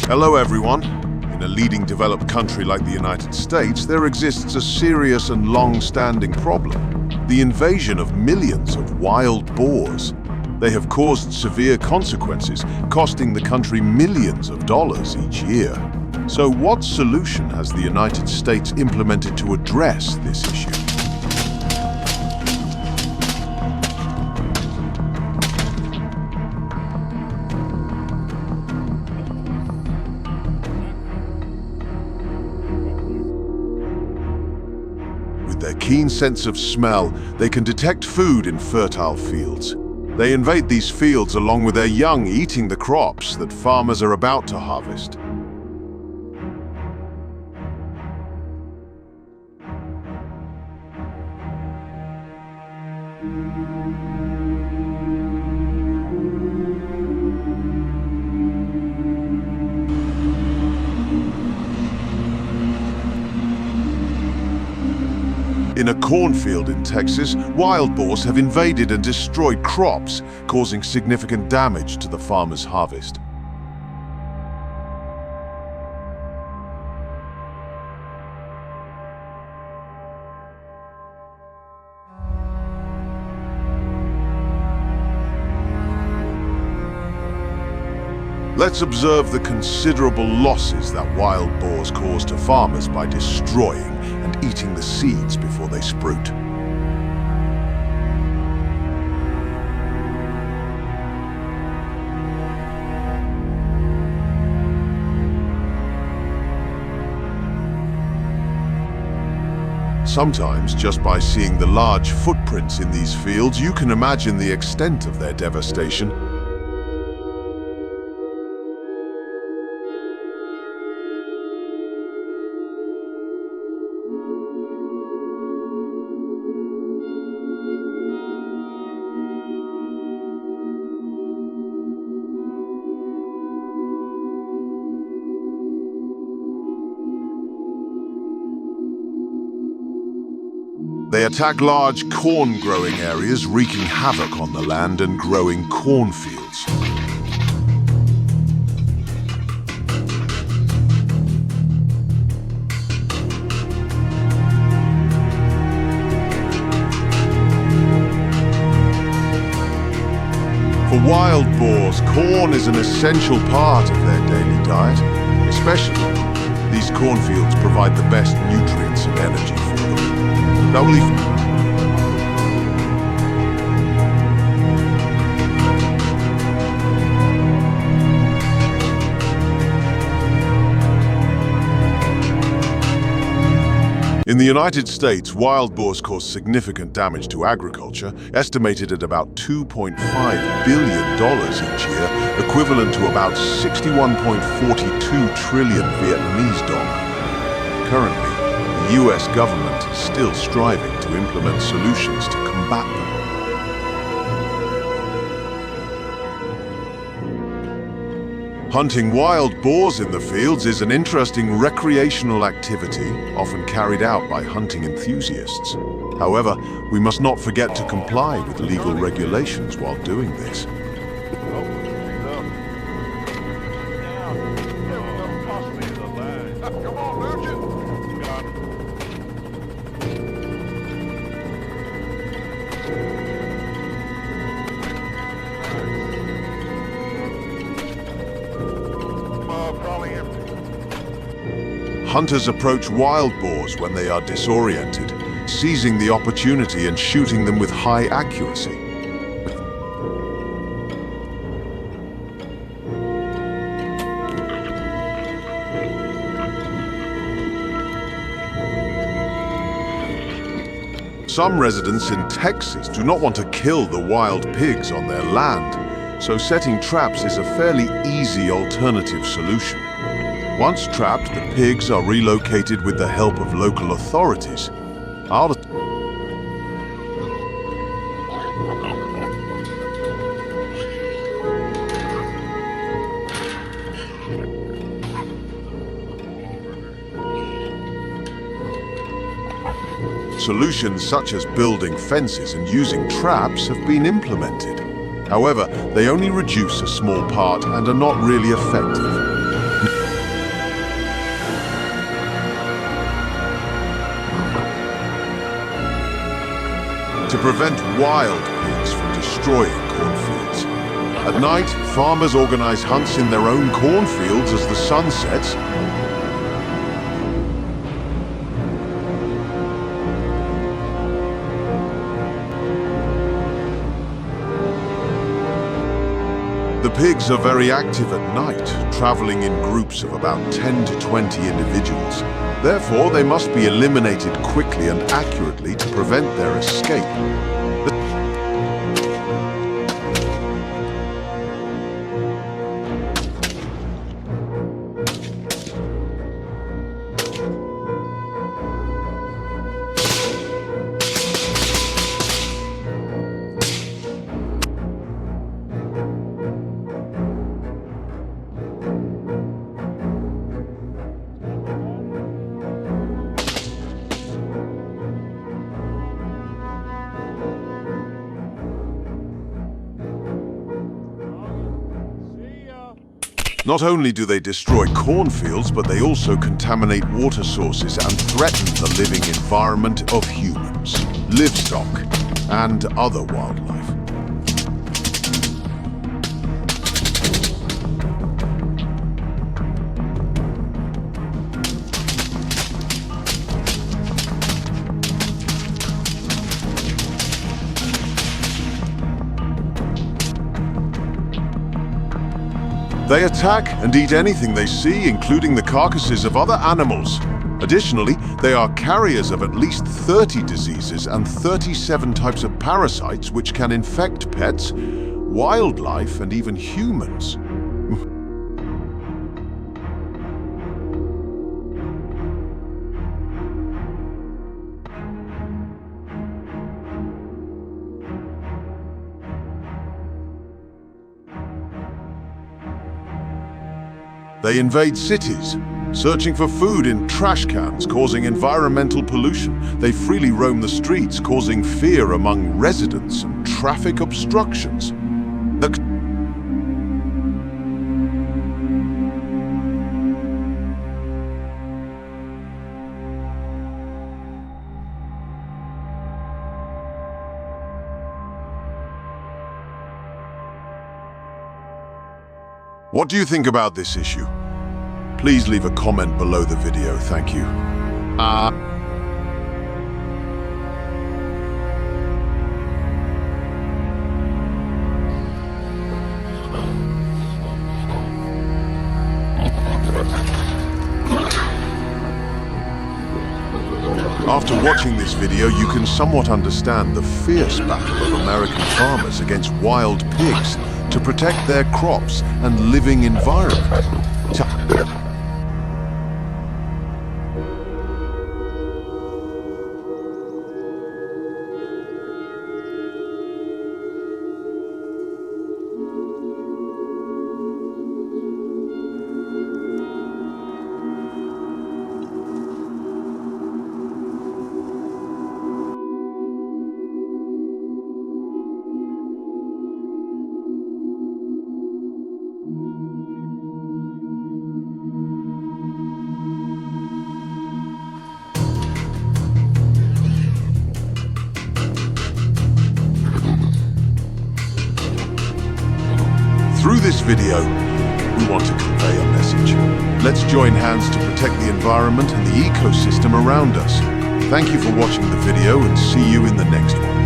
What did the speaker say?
Hello everyone. In a leading developed country like the United States, there exists a serious and long-standing problem: the invasion of millions of wild boars. They have caused severe consequences, costing the country millions of dollars each year. So what solution has the United States implemented to address this issue? With their keen sense of smell, they can detect food in fertile fields. They invade these fields along with their young, eating the crops that farmers are about to harvest. In a cornfield in Texas, wild boars have invaded and destroyed crops, causing significant damage to the farmer's harvest. Let's observe the considerable losses that wild boars cause to farmers by destroying and eating the seeds before they sprout. Sometimes, just by seeing the large footprints in these fields, you can imagine the extent of their devastation. They attack large corn-growing areas, wreaking havoc on the land and growing cornfields. For wild boars, corn is an essential part of their daily diet. Especially, these cornfields provide the best nutrients and energy for them. In the United States, wild boars cause significant damage to agriculture, estimated at about $2.5 billion each year, equivalent to about 61.42 trillion Vietnamese dong. Currently, the US government is still striving to implement solutions to combat them. Hunting wild boars in the fields is an interesting recreational activity, often carried out by hunting enthusiasts. However, we must not forget to comply with legal regulations while doing this. Hunters approach wild boars when they are disoriented, seizing the opportunity and shooting them with high accuracy. Some residents in Texas do not want to kill the wild pigs on their land, so setting traps is a fairly easy alternative solution. Once trapped, the pigs are relocated with the help of local authorities. Solutions such as building fences and using traps have been implemented. However, they only reduce a small part and are not really effective. to prevent wild pigs from destroying cornfields. At night, farmers organize hunts in their own cornfields as the sun sets. The pigs are very active at night, traveling in groups of about 10 to 20 individuals. Therefore, they must be eliminated quickly and accurately to prevent their escape. Not only do they destroy cornfields, but they also contaminate water sources and threaten the living environment of humans, livestock, and other wildlife. They attack and eat anything they see, including the carcasses of other animals. Additionally, they are carriers of at least 30 diseases and 37 types of parasites which can infect pets, wildlife, and even humans. They invade cities, searching for food in trash cans, causing environmental pollution. They freely roam the streets, causing fear among residents and traffic obstructions. What do you think about this issue? Please leave a comment below the video, thank you. After watching this video, you can somewhat understand the fierce battle of American farmers against wild pigs to protect their crops and living environment. Through this video, we want to convey a message. Let's join hands to protect the environment and the ecosystem around us. Thank you for watching the video and see you in the next one.